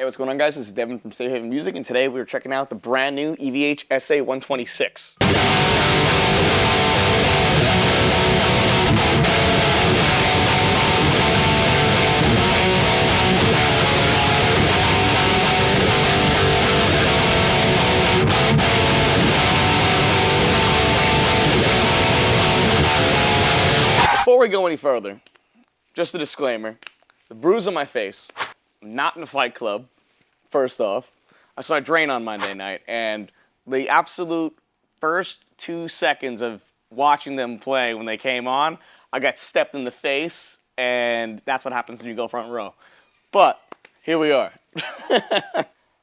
Hey, what's going on, guys? This is Devin from Safe Haven Music, and today we're checking out the brand new EVH SA-126. Before we go any further, just a disclaimer, the bruise on my face, I'm not in a fight club, first off. I saw Drain on Monday night, and the absolute first 2 seconds of watching them play when they came on, I got stepped in the face, and that's what happens when you go front row. But here we are.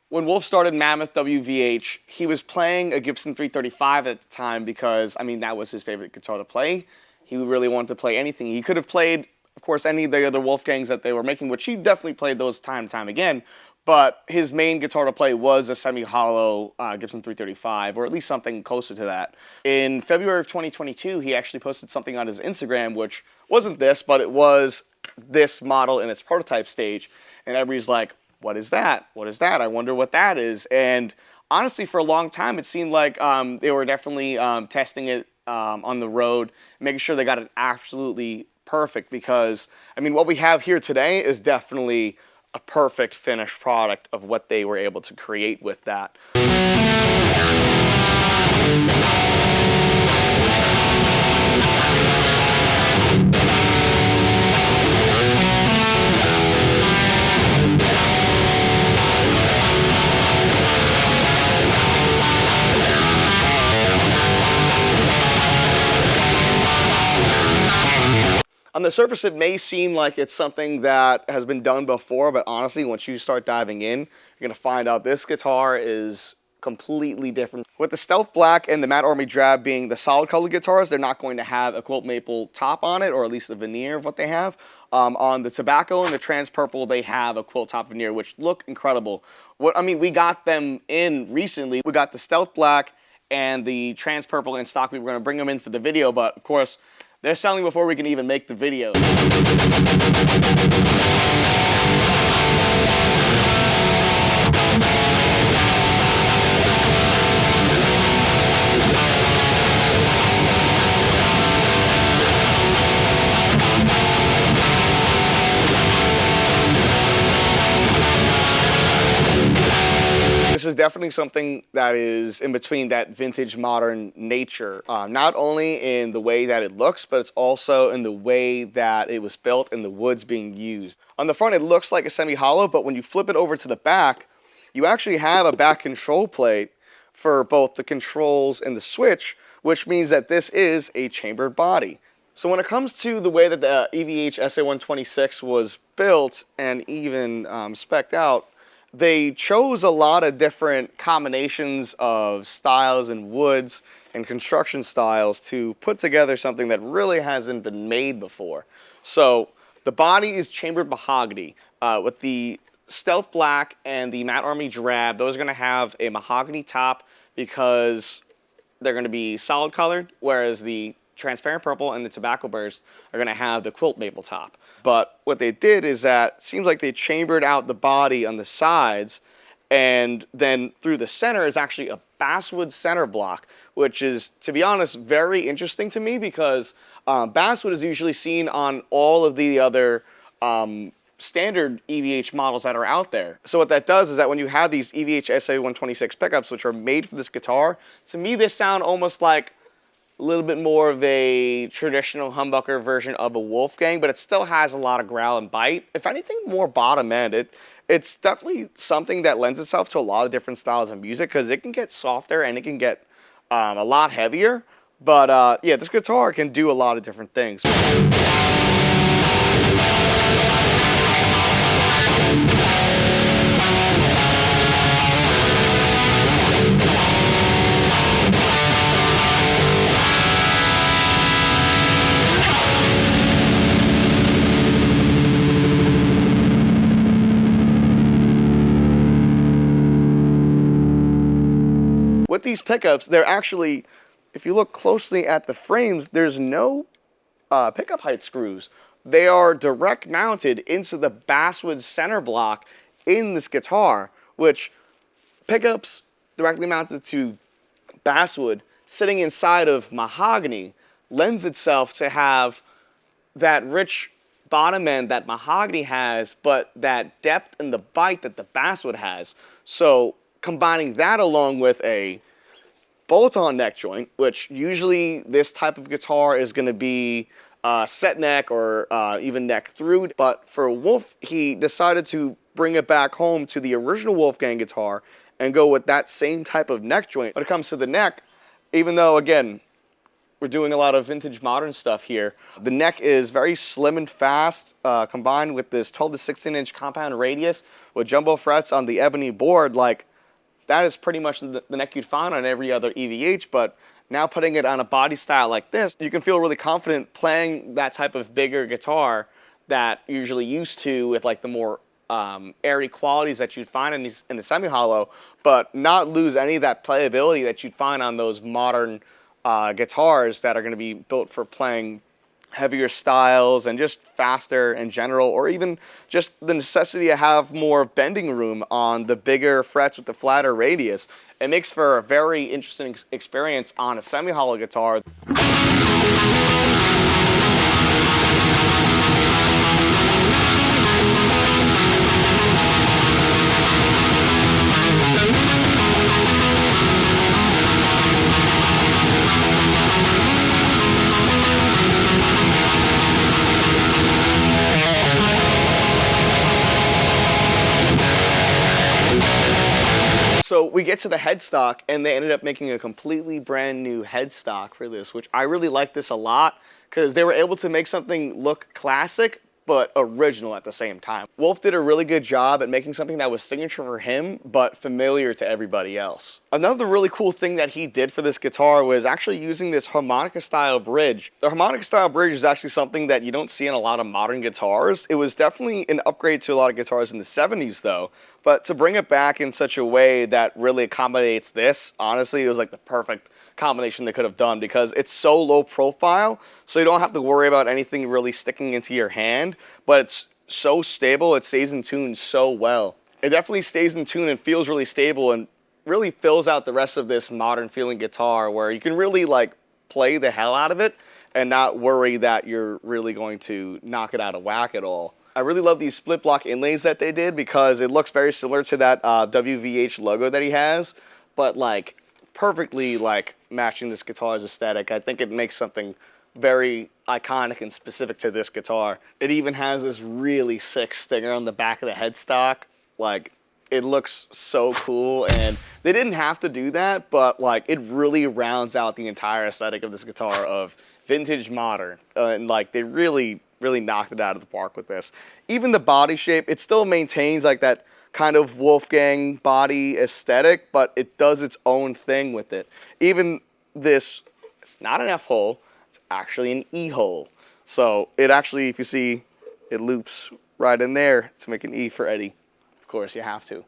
When Wolf started Mammoth WVH, he was playing a Gibson 335 at the time because, I mean, that was his favorite guitar to play. He really wanted to play anything. He could have played, of course, any of the other Wolfgangs that they were making, which he definitely played those time and time again. But his main guitar to play was a semi-hollow Gibson 335, or at least something closer to that. In February of 2022, he actually posted something on his Instagram, which wasn't this, but it was this model in its prototype stage. And everybody's like, what is that? What is that? I wonder what that is. And honestly, for a long time, it seemed like they were definitely testing it on the road, making sure they got it absolutely perfect, because, I mean, what we have here today is definitely a perfect finished product of what they were able to create with that. On the surface, it may seem like it's something that has been done before, but honestly, once you start diving in, you're going to find out this guitar is completely different. With the Stealth Black and the Matte Army Drab being the solid color guitars, they're not going to have a quilt maple top on it, or at least the veneer of what they have. On the Tobacco and the Trans Purple, they have a quilt top veneer, which look incredible. We got them in recently. We got the Stealth Black and the Trans Purple in stock. We were going to bring them in for the video, but of course, they're selling before we can even make the video. This is definitely something that is in between that vintage modern nature, not only in the way that it looks, but it's also in the way that it was built and the woods being used. On the front, it looks like a semi-hollow, but when you flip it over to the back, you actually have a back control plate for both the controls and the switch, which means that this is a chambered body. So when it comes to the way that the EVH SA-126 was built and even spec'd out, they chose a lot of different combinations of styles and woods and construction styles to put together something that really hasn't been made before. So the body is chambered mahogany with the Stealth Black and the Matte Army Drab. Those are going to have a mahogany top because they're going to be solid colored, whereas the Transparent Purple and the Tobacco Burst are going to have the quilt maple top. But what they did is that it seems like they chambered out the body on the sides, and then through the center is actually a basswood center block, which is, to be honest, very interesting to me, because basswood is usually seen on all of the other standard EVH models that are out there. So what that does is that when you have these EVH SA-126 pickups, which are made for this guitar, to me they sound almost like a little bit more of a traditional humbucker version of a Wolfgang, but it still has a lot of growl and bite. If anything, more bottom end. It's definitely something that lends itself to a lot of different styles of music, because it can get softer and it can get a lot heavier. But yeah, this guitar can do a lot of different things. With these pickups, they're actually, if you look closely at the frames, there's no pickup height screws. They are direct mounted into the basswood center block in this guitar, which pickups directly mounted to basswood sitting inside of Mahogany lends itself to have that rich bottom end that Mahogany has, but that depth and the bite that the basswood has. So combining that along with a bolt-on neck joint, which usually this type of guitar is going to be set neck or even neck through, but for Wolf, he decided to bring it back home to the original Wolfgang guitar and go with that same type of neck joint. When it comes to the neck, even though, again, we're doing a lot of vintage modern stuff here, the neck is very slim and fast, combined with this 12 to 16 inch compound radius with jumbo frets on the Ebony board. Like, that is pretty much the neck you'd find on every other EVH, but now putting it on a body style like this, you can feel really confident playing that type of bigger guitar that you're usually used to with like the more airy qualities that you'd find in the semi-hollow, but not lose any of that playability that you'd find on those modern guitars that are going to be built for playing heavier styles and just faster in general, or even just the necessity to have more bending room on the bigger frets with the flatter radius. It makes for a very interesting experience on a semi-hollow guitar. So we get to the headstock, and they ended up making a completely brand new headstock for this, which I really like this a lot because they were able to make something look classic but original at the same time. Wolf did a really good job at making something that was signature for him but familiar to everybody else. Another really cool thing that he did for this guitar was actually using this harmonica style bridge. The harmonica style bridge is actually something that you don't see in a lot of modern guitars. It was definitely an upgrade to a lot of guitars in the 70s though, but to bring it back in such a way that really accommodates this, honestly, it was like the perfect combination they could have done because it's so low profile, so you don't have to worry about anything really sticking into your hand, but it's so stable, it stays in tune so well. It definitely stays in tune and feels really stable and really fills out the rest of this modern feeling guitar where you can really like play the hell out of it and not worry that you're really going to knock it out of whack at all. I really love these split block inlays that they did because it looks very similar to that WVH logo that he has, but like perfectly like matching this guitar's aesthetic. I think it makes something very iconic and specific to this guitar. It even has this really sick stinger on the back of the headstock. Like, it looks so cool, and they didn't have to do that, but like it really rounds out the entire aesthetic of this guitar of vintage modern, and like they really knocked it out of the park with this. Even the body shape, it still maintains like that kind of Wolfgang body aesthetic, but it does its own thing with it. Even this, it's not an F hole, it's actually an E hole. So it actually, if you see, it loops right in there to make an E for Eddie. Of course, you have to.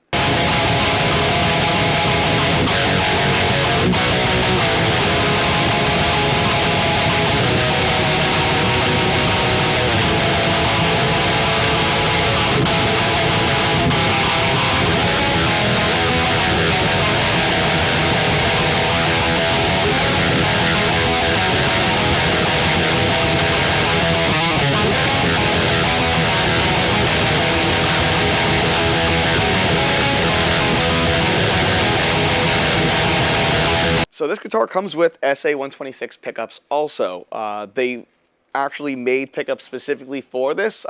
So this guitar comes with SA-126 pickups also. They actually made pickups specifically for this,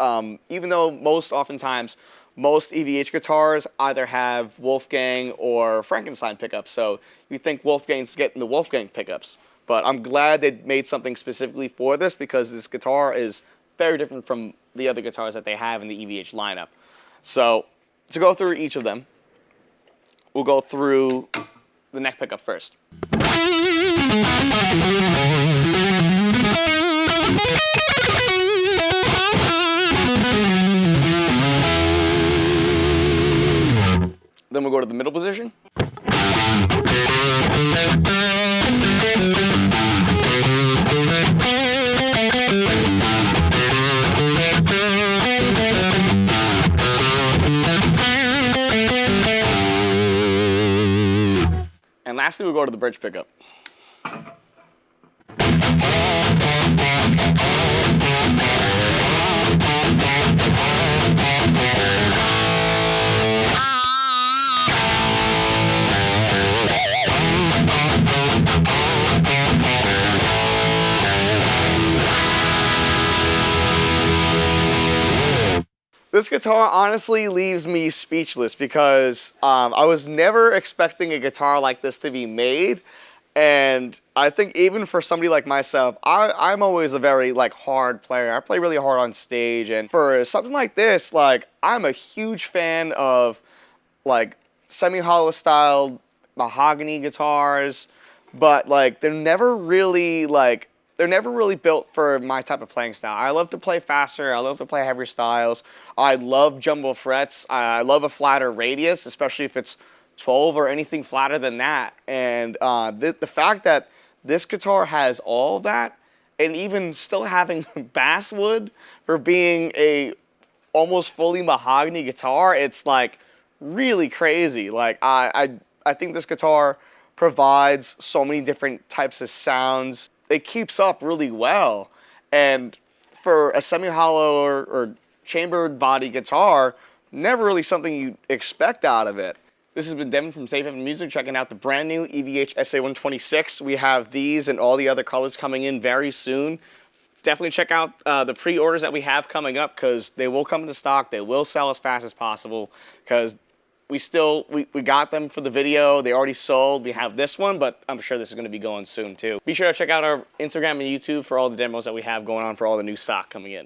even though most EVH guitars either have Wolfgang or Frankenstein pickups. So you think Wolfgang's getting the Wolfgang pickups. But I'm glad they made something specifically for this because this guitar is very different from the other guitars that they have in the EVH lineup. So to go through each of them, we'll go through the neck pickup first. Then we'll go to the middle position. lastly, we'll go to the bridge pickup. This guitar honestly leaves me speechless because I was never expecting a guitar like this to be made. And I think even for somebody like myself, I'm always a very like hard player. I play really hard on stage, and for something like this, like I'm a huge fan of like semi-hollow style mahogany guitars, but like they're never really built for my type of playing style. I love to play faster. I love to play heavier styles. I love jumbo frets. I love a flatter radius, especially if it's 12 or anything flatter than that. And the fact that this guitar has all of that, and even still having basswood for being a almost fully mahogany guitar, it's like really crazy. Like I think this guitar provides so many different types of sounds. It keeps up really well, and for a semi-hollow or chambered body guitar, never really something you expect out of it. This has been Devin from Safe Haven Music, checking out the brand new EVH SA-126. We have these and all the other colors coming in very soon. Definitely check out the pre-orders that we have coming up, because they will come into stock. They will sell as fast as possible, because we got them for the video. They already sold. We have this one, but I'm sure this is going to be going soon too. Be sure to check out our Instagram and YouTube for all the demos that we have going on for all the new stock coming in.